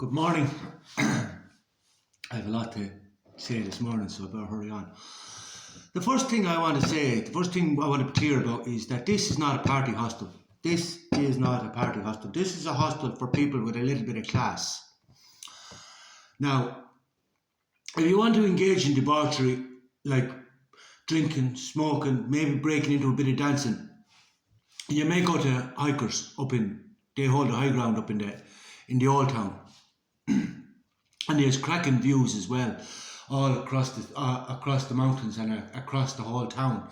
Good morning. I have a lot to say this morning, so I better hurry on. The first thing I want to be clear about is that this is not a party hostel. This is not a party hostel. This is a hostel for people with a little bit of class. Now, if you want to engage in debauchery, like drinking, smoking, maybe breaking into a bit of dancing, you may go to hikers they hold the high ground up in the old town. And there's cracking views as well, all across the mountains and across the whole town.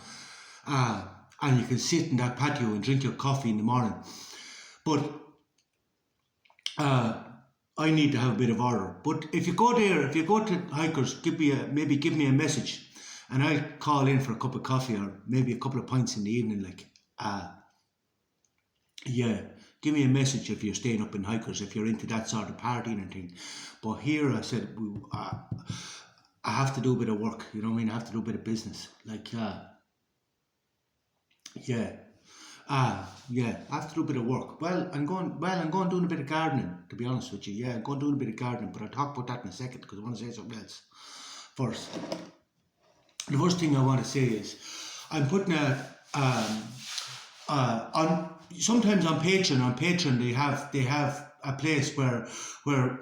And you can sit in that patio and drink your coffee in the morning. But I need to have a bit of order. But if you go to hikers, give me a message, and I'll call in for a cup of coffee or maybe a couple of pints in the evening. Give me a message if you're staying up in hikers, if you're into that sort of partying and thing. But here I said, I have to do a bit of work, you know what I mean? I have to do a bit of business. I have to do a bit of work. I'm going doing a bit of gardening, to be honest with you. Yeah, I'm going doing a bit of gardening, but I'll talk about that in a second because I want to say something else first. The first thing I want to say is I'm putting sometimes on Patreon they have a place where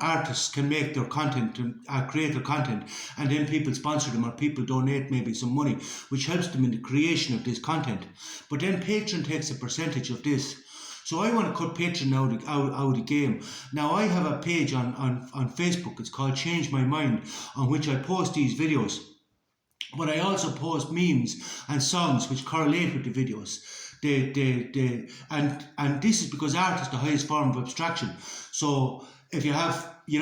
artists can make their content and create their content, and then people sponsor them or people donate maybe some money, which helps them in the creation of this content. But then Patreon takes a percentage of this. So I want to cut Patreon out of the game. Now I have a page on Facebook. It's called Change My Mind, on which I post these videos. But I also post memes and songs which correlate with the videos. And this is because art is the highest form of abstraction. So if you have, the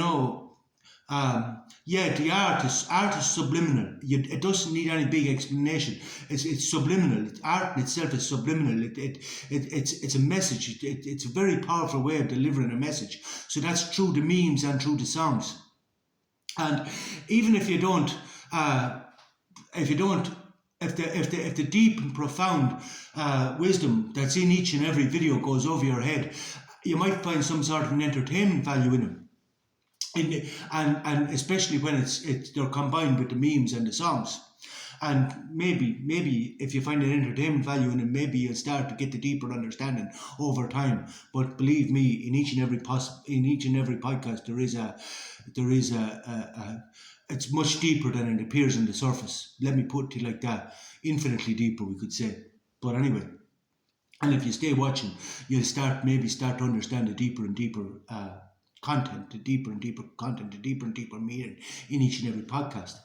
art is subliminal. It doesn't need any big explanation. It's subliminal. Art in itself is subliminal. It's a message. It's a very powerful way of delivering a message. So that's through the memes and through the songs. And even if the deep and profound wisdom that's in each and every video goes over your head, you might find some sort of an entertainment value in them. And especially when they're combined with the memes and the songs. And maybe if you find an entertainment value in it, maybe you'll start to get the deeper understanding over time. But believe me, in each and every podcast, it's much deeper than it appears on the surface. Let me put it like that. Infinitely deeper, we could say. But anyway, and if you stay watching, you'll start to understand the deeper and deeper content, the deeper and deeper meaning in each and every podcast.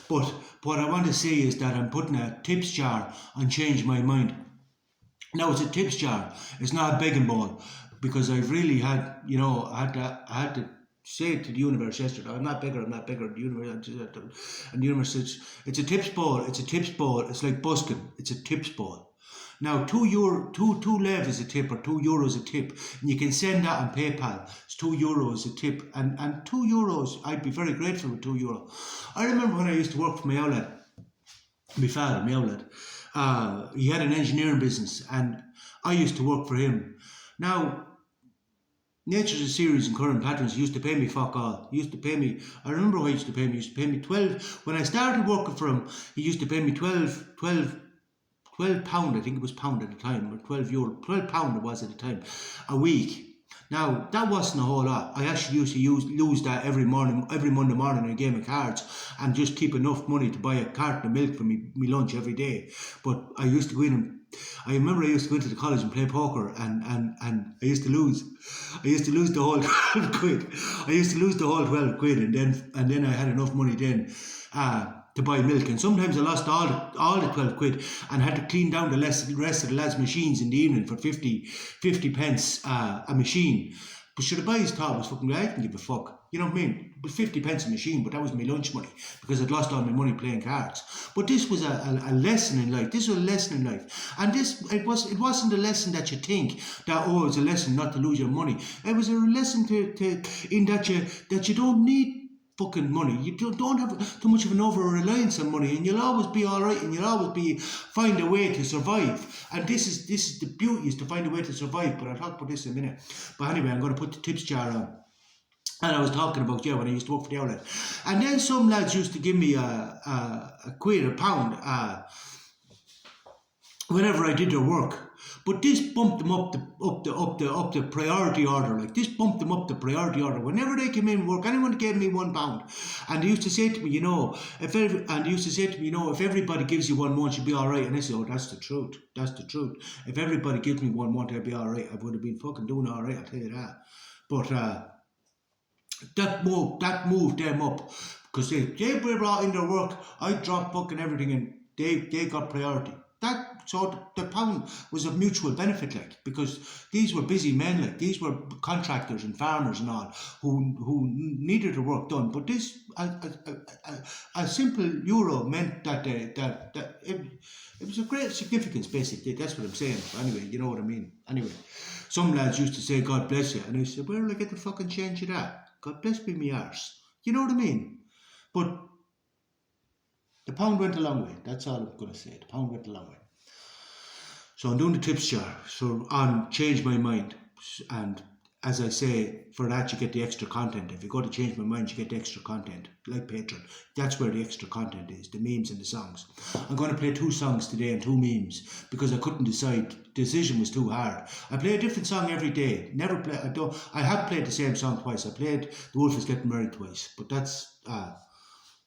But what I want to say is that I'm putting a tips jar on Change My Mind. Now it's a tips jar. It's not a begging bowl, because I've really had, I had to say it to the universe yesterday. I'm not bigger. The universe says it's a tips bowl. It's like busking. It's a tips bowl. Now, two lev is a tip, or €2 a tip, and you can send that on PayPal. It's €2 a tip, and €2, I'd be very grateful with €2. I remember when I used to work for my father, he had an engineering business, and I used to work for him. Now, Nature's a series in current patterns. He used to pay me fuck all. I remember what he used to pay me. He used to pay me 12. When I started working for him, he used to pay me 12 pound, I think it was pound at the time, or £12 it was at the time, a week. Now, that wasn't a whole lot. I actually used to lose that every Monday morning in a game of cards, and just keep enough money to buy a carton of milk for me lunch every day. But I used to go in I remember I used to go into the college and play poker, and I used to lose. I used to lose the whole 12 quid. And then I had enough money then to buy milk, and sometimes I lost all the 12 quid and had to clean down the rest of the lads' machines in the evening for 50 pence a machine. But sure, the boys thought I was fucking, I didn't give a fuck. You know what I mean? It was 50 pence a machine, but that was my lunch money because I'd lost all my money playing cards. But this was a lesson in life. And it wasn't a lesson that you think that, it's a lesson not to lose your money. It was a lesson in that you don't need fucking money. You don't have too much of an over-reliance on money, and you'll always be all right, and you'll always find a way to survive. And this is the beauty, is to find a way to survive. But I'll talk about this in a minute. But anyway, I'm going to put the tips jar on. And I was talking about, when I used to work for the outlet. And then some lads used to give me a quid, a pound, whenever I did their work. But this bumped them up the priority order. Like, this bumped them up the priority order. Whenever they came in work, anyone gave me £1. And they used to say to me, if everybody gives you 1 month, you'll be alright. And I said, oh, that's the truth. That's the truth. If everybody gives me 1 month, I'd be alright. I would have been fucking doing alright, I'll tell you that. But that moved them up, because they brought in their work. I dropped fucking everything, and they got priority. So the pound was a mutual benefit, like, because these were busy men, like, these were contractors and farmers and all who needed the work done. But this a simple euro meant that it was a great significance, basically. That's what I'm saying. Anyway, you know what I mean. Anyway, some lads used to say, God bless you, and I said, where will I get the fucking change of that? God bless me arse. You know what I mean? But the pound went a long way. That's all I'm going to say. The pound went a long way. So I'm doing the tips jar. So on Change My Mind. And as I say, for that you get the extra content. If you go to Change My Mind, you get the extra content, like Patreon. That's where the extra content is, the memes and the songs. I'm going to play 2 songs today and 2 memes, because I couldn't decide. Decision was too hard. I play a different song every day. I have played the same song twice. I played The Wolf Is Getting Married twice, but that's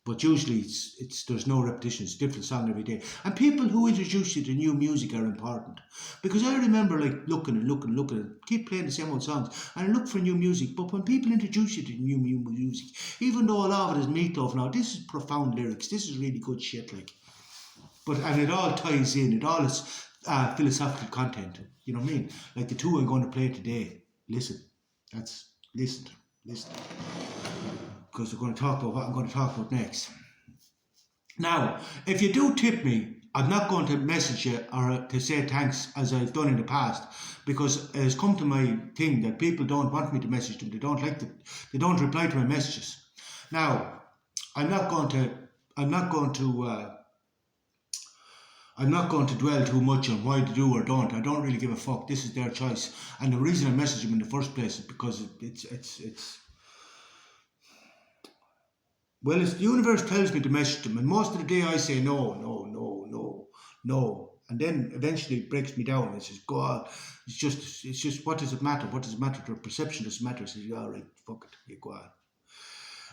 but usually it's there's no repetition. It's a different song every day. And people who introduce you to new music are important, because I remember, like, looking and keep playing the same old songs, and I look for new music. But when people introduce you to new music, even though a lot of it is Meatloaf now, this is profound lyrics. This is really good shit, like. And it all ties in. It all is philosophical content. You know what I mean? Like the 2 I'm going to play today. Listen. Listen. Because we're going to talk about what I'm going to talk about next. Now, if you do tip me, I'm not going to message you or to say thanks as I've done in the past, because it has come to my thing that people don't want me to message them. They don't reply to my messages. Now, I'm not going to dwell too much on why they do or don't. I don't really give a fuck. This is their choice. And the reason I message them in the first place is because well, the universe tells me to message them, and most of the day I say no. And then eventually it breaks me down. It says, go on. It's just, what does it matter? What does it matter? Their perception doesn't matter. It says, all right, fuck it, you go on.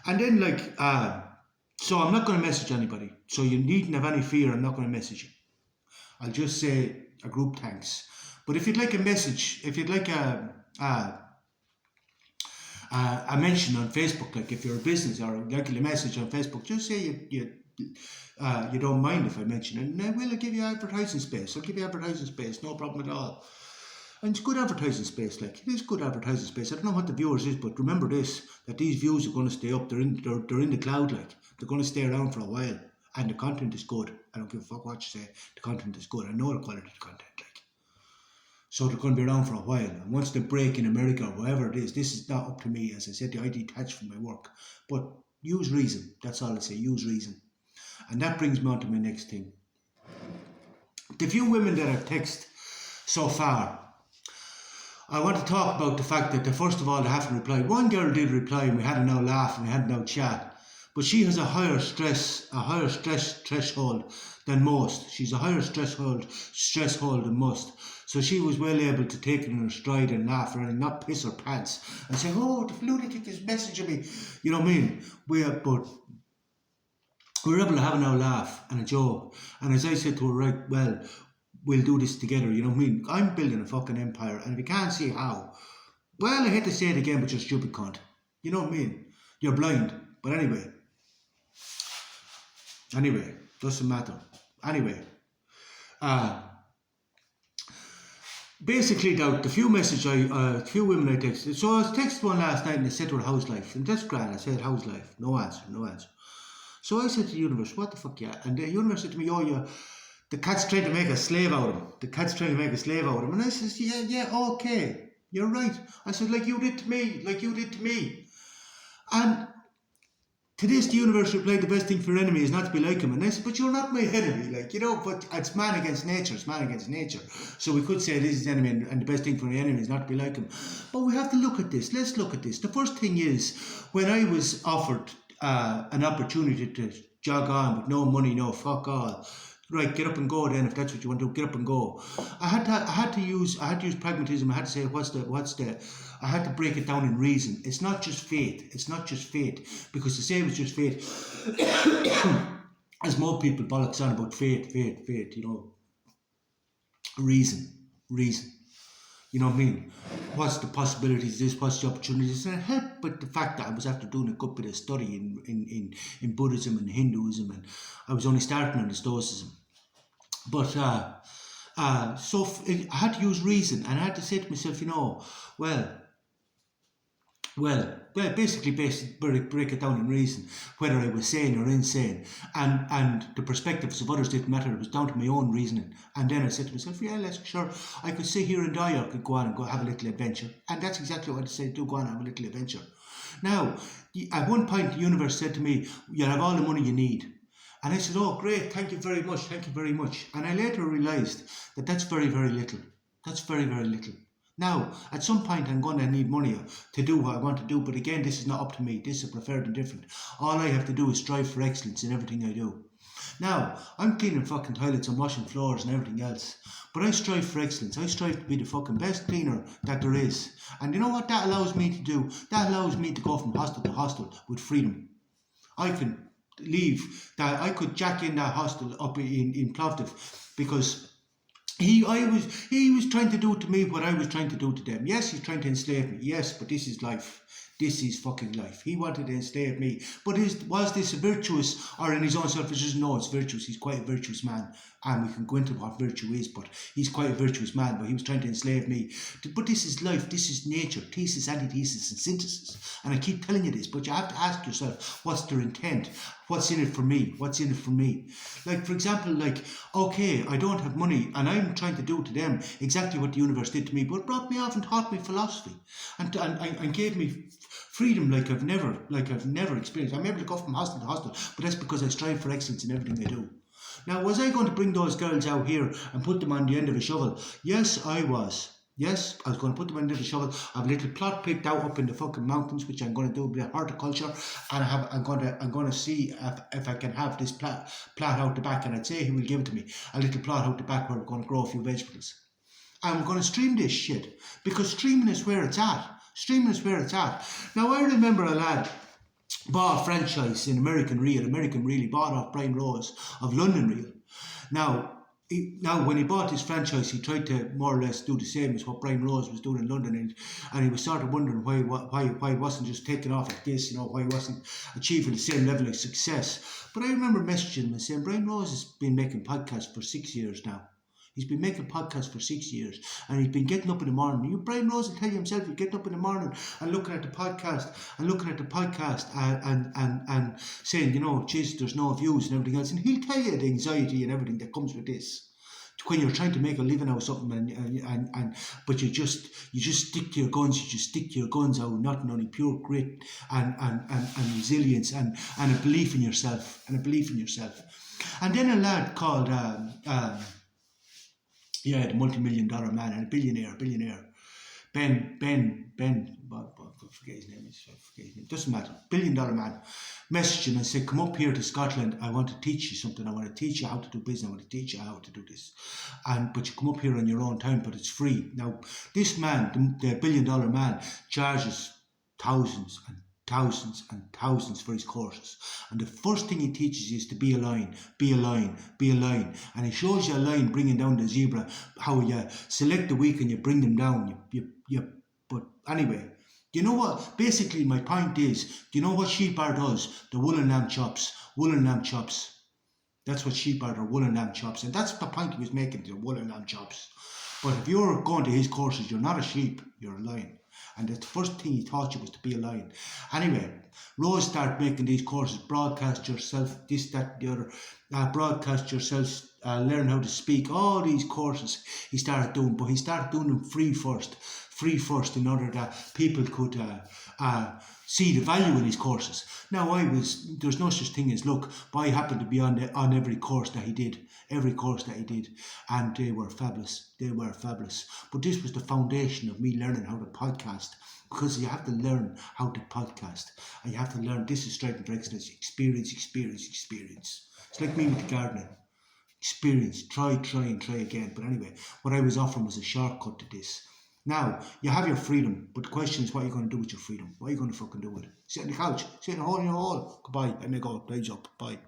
And then, like, so I'm not going to message anybody. So you needn't have any fear. I'm not going to message you. I'll just say a group thanks. But if you'd like a message, if you'd like a mention on Facebook, like if you're a business or like a message on Facebook, just say you don't mind if I mention it, and I will give you advertising space. I'll give you advertising space, no problem at all. And it's good advertising space, like, it is good advertising space. I don't know what the viewers is, but remember this, that these views are going to stay up. They're in the cloud, like, they're going to stay around for a while, and the content is good. I don't give a fuck what you say, the content is good. I know the quality of the content, like. So they're going to be around for a while. And once they break in America or wherever it is, this is not up to me. As I said, I detach from my work. But use reason. That's all I say. Use reason. And that brings me on to my next thing. The few women that I've texted so far, I want to talk about the fact that, first of all, they haven't replied. One girl did reply, and we had a now laugh, and we had a now chat. But she has a higher stress threshold than most. She's a higher stress threshold than most. So she was well able to take it in her stride and laugh and not piss her pants and say, oh, the lunatic is messaging me. You know what I mean? But we were able to have an old laugh and a joke. And as I said to her, right, well, we'll do this together. You know what I mean? I'm building a fucking empire, and if you can't see how, well, I hate to say it again, but you're a stupid cunt. You know what I mean? You're blind. But anyway, doesn't matter. Anyway, basically, the few women I texted. So I texted one last night and they said to her, how's life? And that's grand. I said, how's life? No answer. So I said to the universe, what the fuck, yeah? And the universe said to me, oh, yeah, the cat's trying to make a slave out of him. And I said, yeah, okay, you're right. I said, like you did to me. And To this, the universe replied, the best thing for your enemy is not to be like him. And I said, but you're not my enemy, but it's man against nature, So we could say this is enemy, and the best thing for the enemy is not to be like him. But we have to look at this. Let's look at this. The first thing is, when I was offered an opportunity to jog on with no money, no fuck all, right, get up and go then, if that's what you want to do, get up and go. I had to use pragmatism. I had to say, I had to break it down in reason. It's not just fate. Because to say it was just fate, as more people bollocks on about fate, reason. You know what I mean? What's the possibilities of this? What's the opportunities? And it helped with the fact that I was after doing a good bit of study in Buddhism and Hinduism, and I was only starting on the Stoicism. But I had to use reason, and I had to say to myself, basically break it down in reason, whether I was sane or insane, and the perspectives of others didn't matter. It was down to my own reasoning. And then I said to myself, sure, I could sit here and die, or I could go on and go have a little adventure. And that's exactly what I said, go on and have a little adventure. Now, at one point, the universe said to me, you'll have all the money you need. And I said, oh, great, thank you very much. And I later realised that that's very, very little. Now, at some point, I'm going to need money to do what I want to do. But again, this is not up to me. This is preferred and different. All I have to do is strive for excellence in everything I do. Now, I'm cleaning fucking toilets and washing floors and everything else. But I strive for excellence. I strive to be the fucking best cleaner that there is. And you know what that allows me to do? That allows me to go from hostel to hostel with freedom. I can leave that. I could jack in that hostel up in Plovdiv, because he was trying to do to me what I was trying to do to them. Yes, he's trying to enslave me. Yes, but this is life. This is fucking life. He wanted to enslave me. But was this virtuous, or in his own selfishness? No, it's virtuous. He's quite a virtuous man. And we can go into what virtue is, but he's quite a virtuous man, but he was trying to enslave me. But this is life. This is nature. Thesis, antithesis, and synthesis. And I keep telling you this, but you have to ask yourself, what's their intent? What's in it for me? Like, for example, okay, I don't have money, and I'm trying to do to them exactly what the universe did to me, but it brought me off and taught me philosophy, and gave me freedom like I've never experienced. I'm able to go from hostel to hostel, but that's because I strive for excellence in everything I do. Now, was I going to bring those girls out here and put them on the end of a shovel? Yes, I was. Yes, I was going to put them on the end of a shovel. I have a little plot picked out up in the fucking mountains, which I'm going to do a bit of horticulture, and I'm going to see if I can have this plot out the back, and I'd say he will give it to me, a little plot out the back where we're going to grow a few vegetables. I'm going to stream this shit, because streaming is where it's at. Now, I remember a lad bought a franchise in American Really bought off Brian Rose of London Real. Now, when he bought his franchise, he tried to more or less do the same as what Brian Rose was doing in London, and he was sort of wondering why it wasn't just taking off like this, why he wasn't achieving the same level of success. But I remember messaging him and saying, Brian Rose has been making podcasts for 6 years now. He's been making podcasts for 6 years, and he's been getting up in the morning. Brian Rose will tell you himself, he's getting up in the morning and looking at the podcast and saying, geez, there's no views and everything else. And he'll tell you the anxiety and everything that comes with this. When you're trying to make a living out of something, but you just stick to your guns, out of nothing, only pure grit and resilience and a belief in yourself. And then a lad called the multi-million-dollar man and a billionaire, Ben, I forget his name, doesn't matter, billion-dollar man, messaged him and said, come up here to Scotland, I want to teach you something, I want to teach you how to do business, I want to teach you how to do this, but you come up here on your own time, but it's free. Now, this man, the billion-dollar man, charges thousands and thousands for his courses, and the first thing he teaches you is to be a line, and he shows you a line bringing down the zebra, how you select the weak and you bring them down. But anyway, do you know what? Basically, my point is, do you know what sheep bar does? The woolen lamb chops. That's what sheep bar are, woolen lamb chops, and that's the point he was making, the woolen lamb chops. But if you're going to his courses, you're not a sheep, you're a lion. And the first thing he taught you was to be a lion. Anyway, Rose started making these courses, broadcast yourself, this, that, the other, broadcast yourself, learn how to speak, all these courses he started doing, but he started doing them free first. free first in order that people could see the value in his courses. Now there's no such thing as luck, but I happened to be on every course that he did, and they were fabulous. But this was the foundation of me learning how to podcast, because you have to learn how to podcast, and you have to learn, this is Striking for Excellence, experience. It's like me with the gardening. Experience, try again. But anyway, what I was offering was a shortcut to this. Now, you have your freedom, but the question is, what are you going to do with your freedom? What are you going to fucking do with it? Sit on the couch, sit in a hole in your hole. Goodbye, let me go, time's up, bye.